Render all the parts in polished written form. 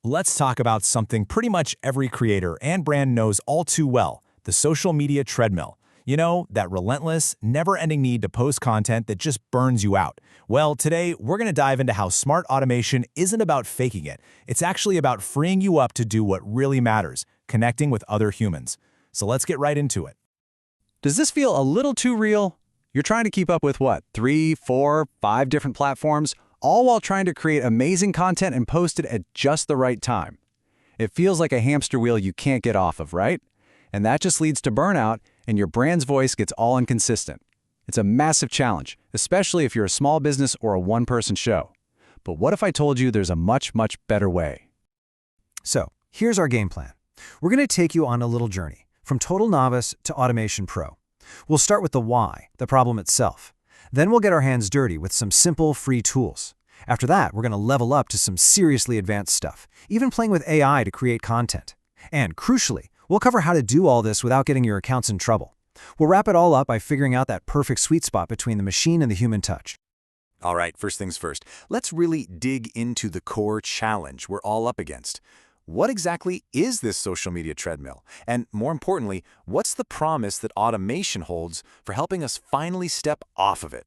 Let's talk about something pretty much every creator and brand knows all too well, the social media treadmill. You know, that relentless, never-ending need to post content that just burns you out. Well, today, we're going to dive into how smart automation isn't about faking it. It's actually about freeing you up to do what really matters, connecting with other humans. So let's get right into it. Does this feel a little too real? You're trying to keep up with what, 3, 4, 5 different platforms, all while trying to create amazing content and post it at just the right time. It feels like a hamster wheel you can't get off of, right? And that just leads to burnout, and your brand's voice gets all inconsistent. It's a massive challenge, especially if you're a small business or a one-person show. But what if I told you there's a much, much better way? So, here's our game plan. We're going to take you on a little journey, from total novice to automation pro. We'll start with the why, the problem itself. Then we'll get our hands dirty with some simple, free tools. After that, we're going to level up to some seriously advanced stuff, even playing with AI to create content. And crucially, we'll cover how to do all this without getting your accounts in trouble. We'll wrap it all up by figuring out that perfect sweet spot between the machine and the human touch. All right, first things first. Let's really dig into the core challenge we're all up against. What exactly is this social media treadmill? And more importantly, what's the promise that automation holds for helping us finally step off of it?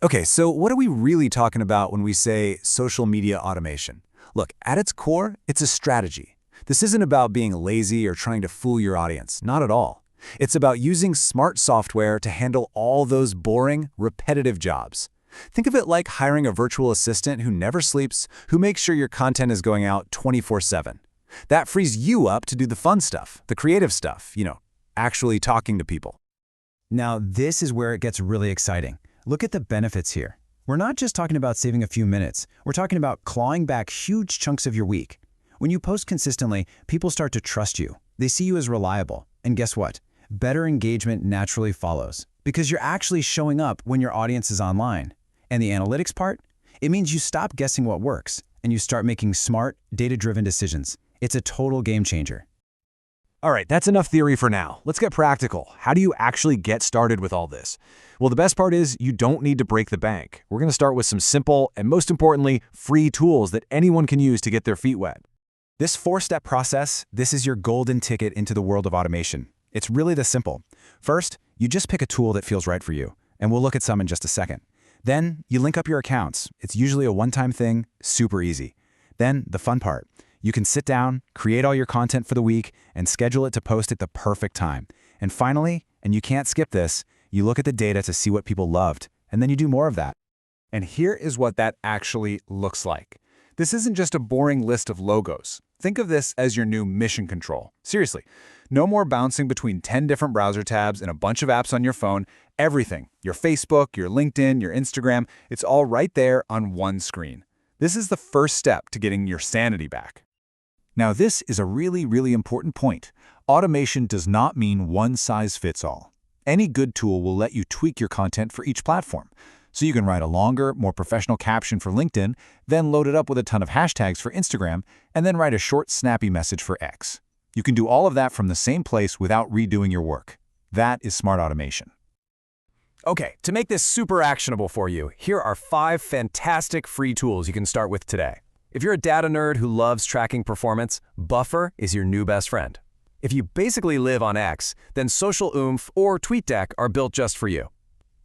Okay, so what are we really talking about when we say social media automation? Look, at its core, it's a strategy. This isn't about being lazy or trying to fool your audience, not at all. It's about using smart software to handle all those boring, repetitive jobs. Think of it like hiring a virtual assistant who never sleeps, who makes sure your content is going out 24/7. That frees you up to do the fun stuff, the creative stuff, actually talking to people. Now, this is where it gets really exciting. Look at the benefits here. We're not just talking about saving a few minutes. We're talking about clawing back huge chunks of your week. When you post consistently, people start to trust you. They see you as reliable. And guess what? Better engagement naturally follows, because you're actually showing up when your audience is online. And the analytics part? It means you stop guessing what works, and you start making smart, data-driven decisions. It's a total game changer. All right, that's enough theory for now. Let's get practical. How do you actually get started with all this? Well, the best part is you don't need to break the bank. We're going to start with some simple and, most importantly, free tools that anyone can use to get their feet wet. This 4-step process, this is your golden ticket into the world of automation. It's really this simple. First, you just pick a tool that feels right for you, and we'll look at some in just a second. Then, you link up your accounts. It's usually a one-time thing, super easy. Then, the fun part. You can sit down, create all your content for the week, and schedule it to post at the perfect time. And finally, and you can't skip this, you look at the data to see what people loved, and then you do more of that. And here is what that actually looks like. This isn't just a boring list of logos. Think of this as your new mission control. Seriously, no more bouncing between 10 different browser tabs and a bunch of apps on your phone. Everything, your Facebook, your LinkedIn, your Instagram, it's all right there on one screen. This is the first step to getting your sanity back. Now, this is a really, really important point. Automation does not mean one size fits all. Any good tool will let you tweak your content for each platform. So you can write a longer, more professional caption for LinkedIn, then load it up with a ton of hashtags for Instagram, and then write a short, snappy message for X. You can do all of that from the same place without redoing your work. That is smart automation. Okay, to make this super actionable for you, here are 5 fantastic free tools you can start with today. If you're a data nerd who loves tracking performance, Buffer is your new best friend. If you basically live on X, then Social Oomph or TweetDeck are built just for you.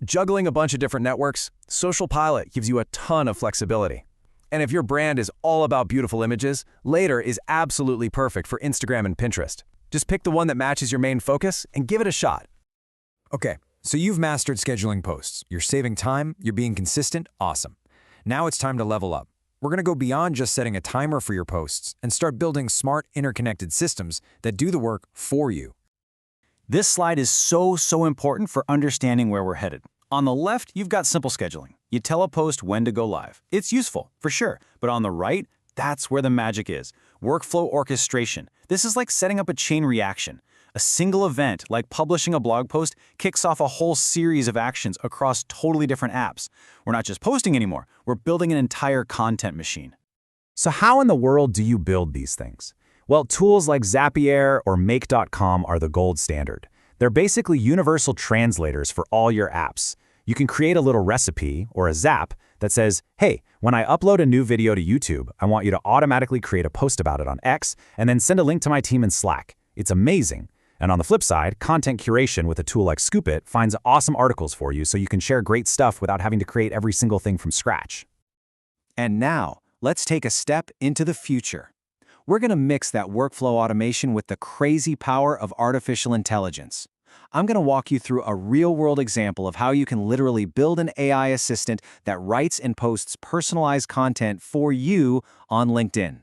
Juggling a bunch of different networks, Social Pilot gives you a ton of flexibility. And if your brand is all about beautiful images, Later is absolutely perfect for Instagram and Pinterest. Just pick the one that matches your main focus and give it a shot. Okay, so you've mastered scheduling posts. You're saving time, you're being consistent, awesome. Now it's time to level up. We're going to go beyond just setting a timer for your posts and start building smart, interconnected systems that do the work for you. This slide is so important for understanding where we're headed. On the left, you've got simple scheduling. You tell a post when to go live. It's useful, for sure. But on the right, that's where the magic is. Workflow orchestration. This is like setting up a chain reaction. A single event, like publishing a blog post, kicks off a whole series of actions across totally different apps. We're not just posting anymore. We're building an entire content machine. So how in the world do you build these things? Well, tools like Zapier or Make.com are the gold standard. They're basically universal translators for all your apps. You can create a little recipe or a zap, that says, hey, when I upload a new video to YouTube, I want you to automatically create a post about it on X and then send a link to my team in Slack. It's amazing. And on the flip side, content curation with a tool like Scoop.it finds awesome articles for you so you can share great stuff without having to create every single thing from scratch. And now, let's take a step into the future. We're going to mix that workflow automation with the crazy power of artificial intelligence. I'm going to walk you through a real-world example of how you can literally build an AI assistant that writes and posts personalized content for you on LinkedIn.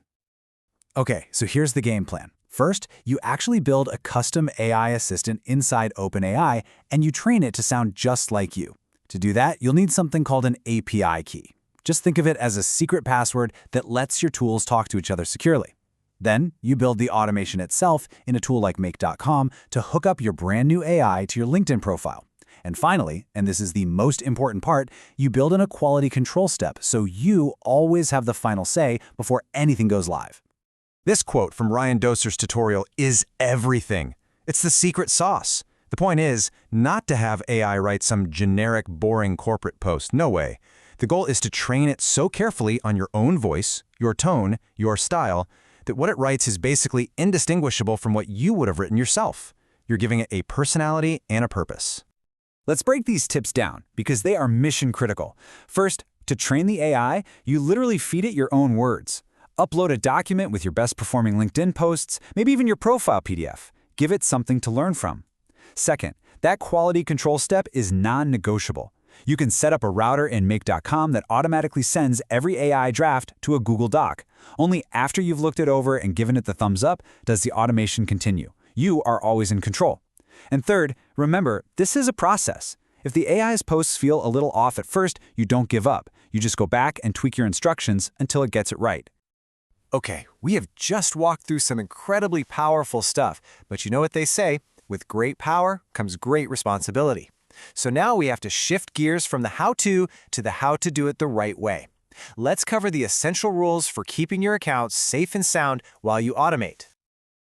Okay, so here's the game plan. First, you actually build a custom AI assistant inside OpenAI, and you train it to sound just like you. To do that, you'll need something called an API key. Just think of it as a secret password that lets your tools talk to each other securely. Then, you build the automation itself in a tool like Make.com to hook up your brand new AI to your LinkedIn profile. And finally, and this is the most important part, you build in a quality control step so you always have the final say before anything goes live. This quote from Ryan Doser's tutorial is everything. It's the secret sauce. The point is not to have AI write some generic, boring corporate post. No way. The goal is to train it so carefully on your own voice, your tone, your style, that what it writes is basically indistinguishable from what you would have written yourself. You're giving it a personality and a purpose. Let's break these tips down because they are mission critical. First, to train the AI, you literally feed it your own words. Upload a document with your best performing LinkedIn posts, maybe even your profile PDF. Give it something to learn from. Second, that quality control step is non-negotiable. You can set up a router in Make.com that automatically sends every AI draft to a Google Doc. Only after you've looked it over and given it the thumbs up does the automation continue. You are always in control. And third, remember, this is a process. If the AI's posts feel a little off at first, you don't give up. You just go back and tweak your instructions until it gets it right. Okay, we have just walked through some incredibly powerful stuff, but you know what they say, with great power comes great responsibility. So now we have to shift gears from the how-to the how to do it the right way. Let's cover the essential rules for keeping your accounts safe and sound while you automate.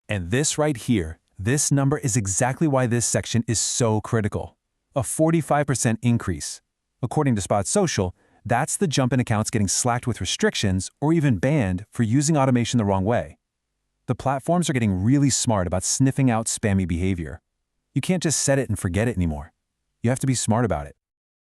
And this right here, this number is exactly why this section is so critical. A 45% increase. According to Spot Social, that's the jump in accounts getting slacked with restrictions or even banned for using automation the wrong way. The platforms are getting really smart about sniffing out spammy behavior. You can't just set it and forget it anymore. You have to be smart about it.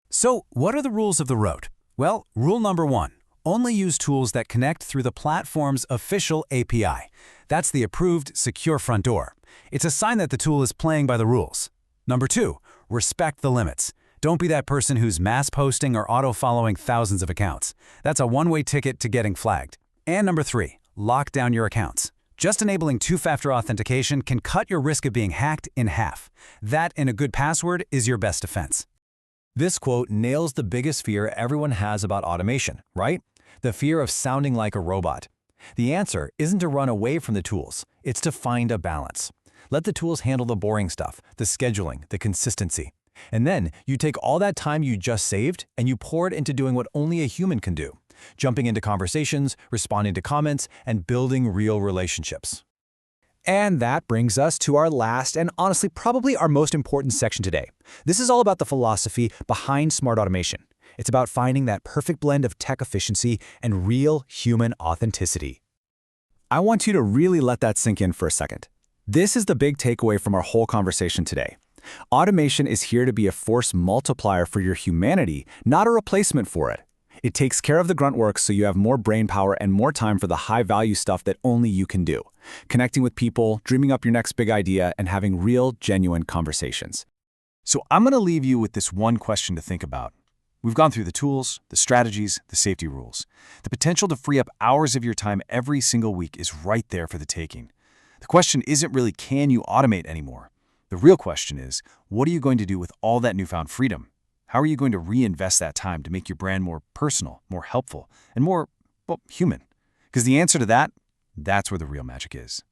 So, what are the rules of the road? Well, rule number 1, only use tools that connect through the platform's official API. That's the approved, secure front door. It's a sign that the tool is playing by the rules. Number 2, respect the limits. Don't be that person who's mass posting or auto-following thousands of accounts. That's a one-way ticket to getting flagged. And number 3, lock down your accounts. Just enabling two-factor authentication can cut your risk of being hacked in half. That and a good password is your best defense. This quote nails the biggest fear everyone has about automation, right? The fear of sounding like a robot. The answer isn't to run away from the tools, it's to find a balance. Let the tools handle the boring stuff, the scheduling, the consistency. And then you take all that time you just saved and you pour it into doing what only a human can do, jumping into conversations, responding to comments, and building real relationships. And that brings us to our last and honestly probably our most important section today. This is all about the philosophy behind smart automation. It's about finding that perfect blend of tech efficiency and real human authenticity. I want you to really let that sink in for a second. This is the big takeaway from our whole conversation today. Automation is here to be a force multiplier for your humanity, not a replacement for it. It takes care of the grunt work so you have more brain power and more time for the high-value stuff that only you can do. Connecting with people, dreaming up your next big idea, and having real, genuine conversations. So I'm going to leave you with this one question to think about. We've gone through the tools, the strategies, the safety rules. The potential to free up hours of your time every single week is right there for the taking. The question isn't really, can you automate anymore? The real question is, what are you going to do with all that newfound freedom? How are you going to reinvest that time to make your brand more personal, more helpful, and more, well, human? Because the answer to that, that's where the real magic is.